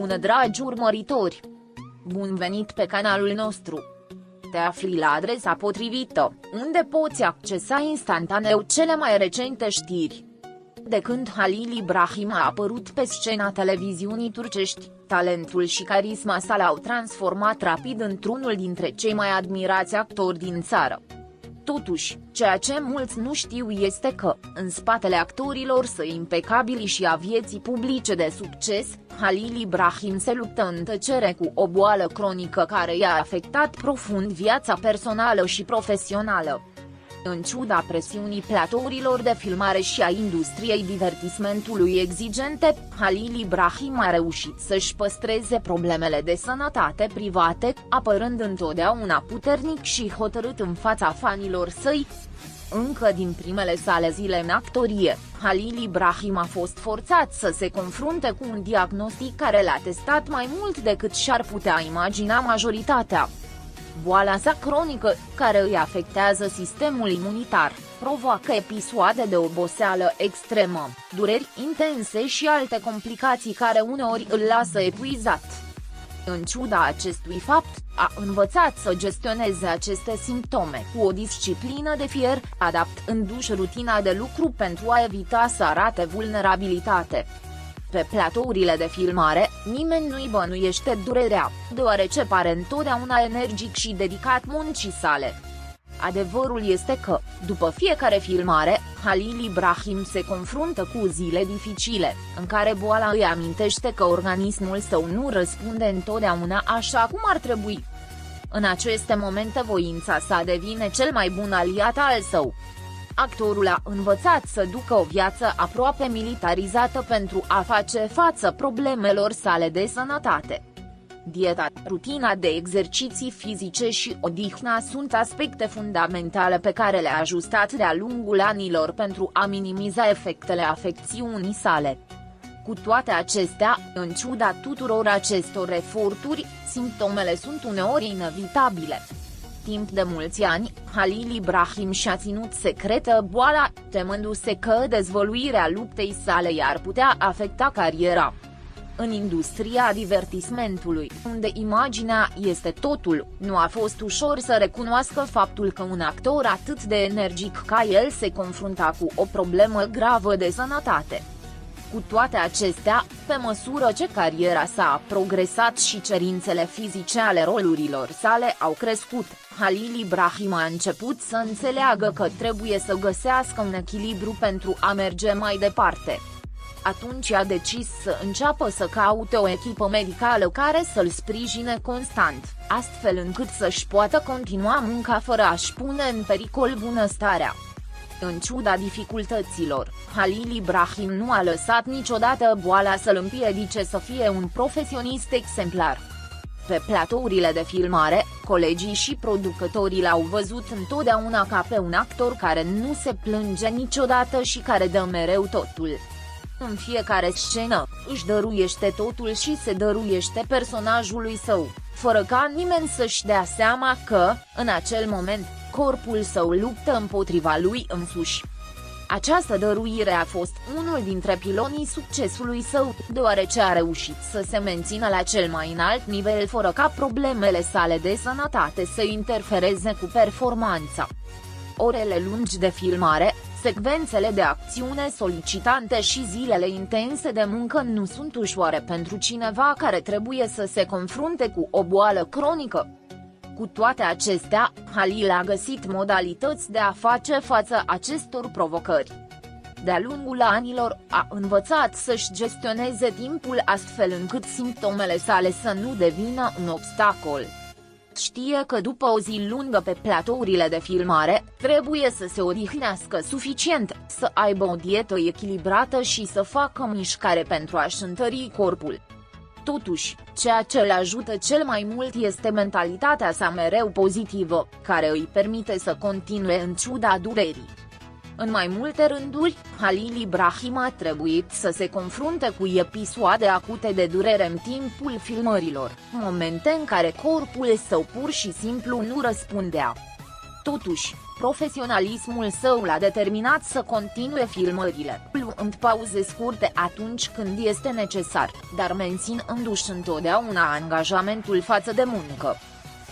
Bună dragi urmăritori! Bun venit pe canalul nostru! Te afli la adresa potrivită, unde poți accesa instantaneu cele mai recente știri. De când Halil Ibrahim a apărut pe scena televiziunii turcești, talentul și carisma sa l-au transformat rapid într-unul dintre cei mai admirați actori din țară. Totuși, ceea ce mulți nu știu este că, în spatele actorilor săi impecabili și a vieții publice de succes, Halil Ibrahim se luptă în tăcere cu o boală cronică care i-a afectat profund viața personală și profesională. În ciuda presiunii platourilor de filmare și a industriei divertismentului exigente, Halil Ibrahim a reușit să-și păstreze problemele de sănătate private, apărând întotdeauna puternic și hotărât în fața fanilor săi. Încă din primele sale zile în actorie, Halil Ibrahim a fost forțat să se confrunte cu un diagnostic care l-a testat mai mult decât și-ar putea imagina majoritatea. Boala sa cronică, care îi afectează sistemul imunitar, provoacă episoade de oboseală extremă, dureri intense și alte complicații care uneori îl lasă epuizat. În ciuda acestui fapt, a învățat să gestioneze aceste simptome cu o disciplină de fier, adaptându-și rutina de lucru pentru a evita să arate vulnerabilitate. Pe platourile de filmare, nimeni nu-i bănuiește durerea, deoarece pare întotdeauna energic și dedicat muncii sale. Adevărul este că, după fiecare filmare, Halil Ibrahim se confruntă cu zile dificile, în care boala îi amintește că organismul său nu răspunde întotdeauna așa cum ar trebui. În aceste momente voința sa devine cel mai bun aliat al său. Actorul a învățat să ducă o viață aproape militarizată pentru a face față problemelor sale de sănătate. Dieta, rutina de exerciții fizice și odihna sunt aspecte fundamentale pe care le-a ajustat de-a lungul anilor pentru a minimiza efectele afecțiunii sale. Cu toate acestea, în ciuda tuturor acestor eforturi, simptomele sunt uneori inevitabile. Timp de mulți ani, Halil Ibrahim și-a ținut secretă boala, temându-se că dezvăluirea luptei sale i-ar putea afecta cariera. În industria divertismentului, unde imaginea este totul, nu a fost ușor să recunoască faptul că un actor atât de energic ca el se confrunta cu o problemă gravă de sănătate. Cu toate acestea, pe măsură ce cariera sa a progresat și cerințele fizice ale rolurilor sale au crescut, Halil Ibrahim a început să înțeleagă că trebuie să găsească un echilibru pentru a merge mai departe. Atunci a decis să înceapă să caute o echipă medicală care să-l sprijine constant, astfel încât să-și poată continua munca fără a-și pune în pericol bunăstarea. În ciuda dificultăților, Halil Ibrahim nu a lăsat niciodată boala să-l împiedice să fie un profesionist exemplar. Pe platourile de filmare, colegii și producătorii l-au văzut întotdeauna ca pe un actor care nu se plânge niciodată și care dă mereu totul. În fiecare scenă, își dăruiește totul și se dăruiește personajului său, fără ca nimeni să-și dea seama că, în acel moment, corpul său luptă împotriva lui însuși. Această dăruire a fost unul dintre pilonii succesului său, deoarece a reușit să se mențină la cel mai înalt nivel fără ca problemele sale de sănătate să interfereze cu performanța. Orele lungi de filmare, secvențele de acțiune solicitante și zilele intense de muncă nu sunt ușoare pentru cineva care trebuie să se confrunte cu o boală cronică. Cu toate acestea, Halil a găsit modalități de a face față acestor provocări. De-a lungul anilor, a învățat să-și gestioneze timpul astfel încât simptomele sale să nu devină un obstacol. Știe că după o zi lungă pe platourile de filmare, trebuie să se odihnească suficient, să aibă o dietă echilibrată și să facă mișcare pentru a-și întări corpul. Totuși, ceea ce îl ajută cel mai mult este mentalitatea sa mereu pozitivă, care îi permite să continue în ciuda durerii. În mai multe rânduri, Halil Ibrahim a trebuit să se confrunte cu episoade acute de durere în timpul filmărilor, momente în care corpul său pur și simplu nu răspundea. Totuși, profesionalismul său l-a determinat să continue filmările, luând pauze scurte atunci când este necesar, dar menținându-și întotdeauna angajamentul față de muncă.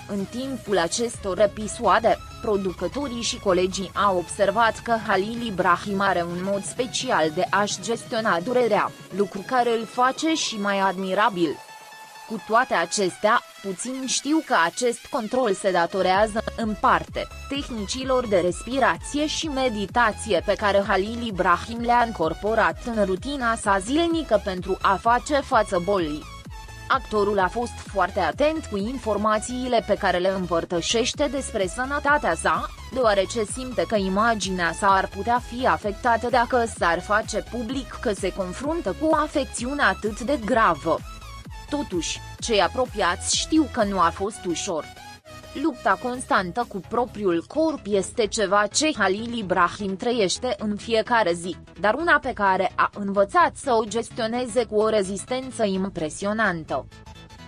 În timpul acestor episoade, producătorii și colegii au observat că Halil Ibrahim are un mod special de a-și gestiona durerea, lucru care îl face și mai admirabil. Cu toate acestea, puțini știu că acest control se datorează, în parte, tehnicilor de respirație și meditație pe care Halil Ibrahim le-a incorporat în rutina sa zilnică pentru a face față bolii. Actorul a fost foarte atent cu informațiile pe care le împărtășește despre sănătatea sa, deoarece simte că imaginea sa ar putea fi afectată dacă s-ar face public că se confruntă cu o afecțiune atât de gravă. Totuși, cei apropiați știu că nu a fost ușor. Lupta constantă cu propriul corp este ceva ce Halil Ibrahim trăiește în fiecare zi, dar una pe care a învățat să o gestioneze cu o rezistență impresionantă.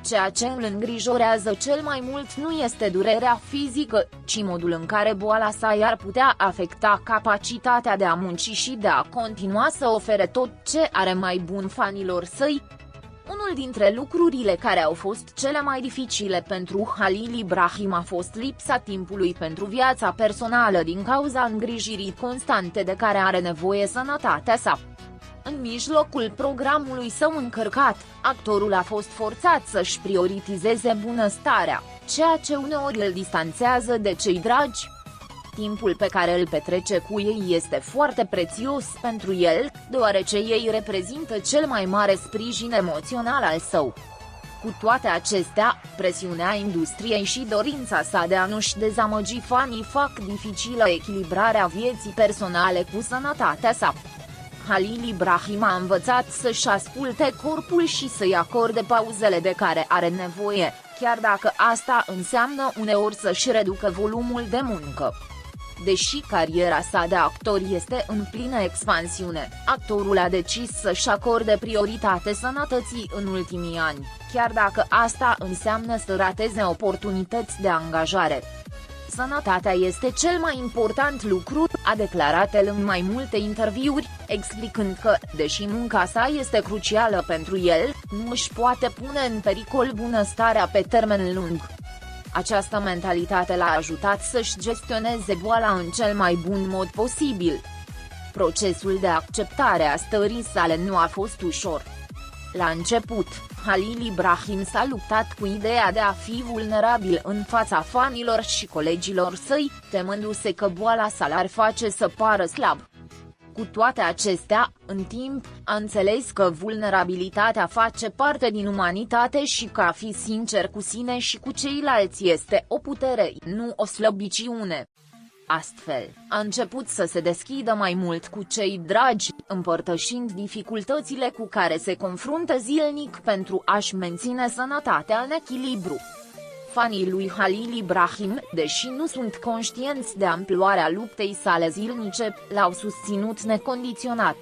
Ceea ce îl îngrijorează cel mai mult nu este durerea fizică, ci modul în care boala sa i-ar putea afecta capacitatea de a munci și de a continua să ofere tot ce are mai bun fanilor săi. Unul dintre lucrurile care au fost cele mai dificile pentru Halil Ibrahim a fost lipsa timpului pentru viața personală din cauza îngrijirii constante de care are nevoie sănătatea sa. În mijlocul programului său încărcat, actorul a fost forțat să-și prioritizeze bunăstarea, ceea ce uneori îl distanțează de cei dragi. Timpul pe care îl petrece cu ei este foarte prețios pentru el, deoarece ei reprezintă cel mai mare sprijin emoțional al său. Cu toate acestea, presiunea industriei și dorința sa de a nu-și dezamăgi fanii fac dificilă echilibrarea vieții personale cu sănătatea sa. Halil Ibrahim a învățat să-și asculte corpul și să-i acorde pauzele de care are nevoie, chiar dacă asta înseamnă uneori să-și reducă volumul de muncă. Deși cariera sa de actor este în plină expansiune, actorul a decis să-și acorde prioritate sănătății în ultimii ani, chiar dacă asta înseamnă să rateze oportunități de angajare. Sănătatea este cel mai important lucru, a declarat el în mai multe interviuri, explicând că, deși munca sa este crucială pentru el, nu își poate pune în pericol bunăstarea pe termen lung. Această mentalitate l-a ajutat să-și gestioneze boala în cel mai bun mod posibil. Procesul de acceptare a stării sale nu a fost ușor. La început, Halil Ibrahim s-a luptat cu ideea de a fi vulnerabil în fața fanilor și colegilor săi, temându-se că boala sa l-ar face să pară slab. Cu toate acestea, în timp, a înțeles că vulnerabilitatea face parte din umanitate și că a fi sincer cu sine și cu ceilalți este o putere, nu o slăbiciune. Astfel, a început să se deschidă mai mult cu cei dragi, împărtășind dificultățile cu care se confruntă zilnic pentru a-și menține sănătatea în echilibru. Fanii lui Halil Ibrahim, deși nu sunt conștienți de amploarea luptei sale zilnice, l-au susținut necondiționat.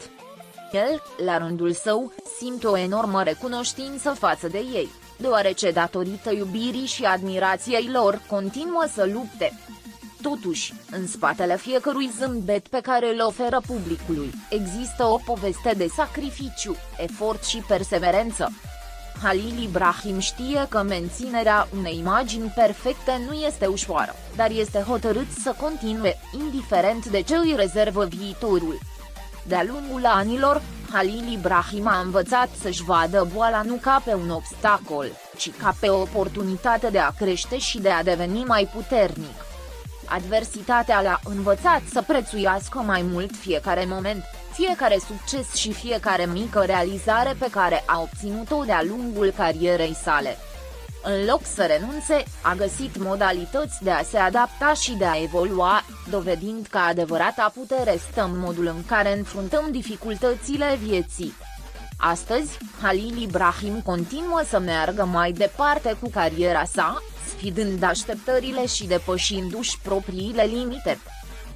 El, la rândul său, simte o enormă recunoștință față de ei, deoarece datorită iubirii și admirației lor continuă să lupte. Totuși, în spatele fiecărui zâmbet pe care îl oferă publicului, există o poveste de sacrificiu, efort și perseverență. Halil Ibrahim știe că menținerea unei imagini perfecte nu este ușoară, dar este hotărât să continue, indiferent de ce îi rezervă viitorul. De-a lungul anilor, Halil Ibrahim a învățat să-și vadă boala nu ca pe un obstacol, ci ca pe o oportunitate de a crește și de a deveni mai puternic. Adversitatea l-a învățat să prețuiască mai mult fiecare moment, fiecare succes și fiecare mică realizare pe care a obținut-o de-a lungul carierei sale. În loc să renunțe, a găsit modalități de a se adapta și de a evolua, dovedind că adevărata putere stă în modul în care înfruntăm dificultățile vieții. Astăzi, Halil Ibrahim continuă să meargă mai departe cu cariera sa, sfidând așteptările și depășindu-și propriile limite.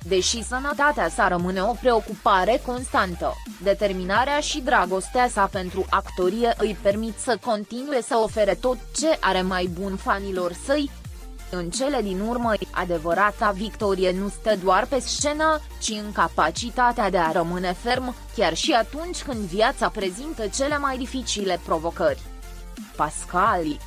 Deși sănătatea sa rămâne o preocupare constantă, determinarea și dragostea sa pentru actorie îi permit să continue să ofere tot ce are mai bun fanilor săi. În cele din urmă, adevărata victorie nu stă doar pe scenă, ci în capacitatea de a rămâne ferm, chiar și atunci când viața prezintă cele mai dificile provocări. Pascali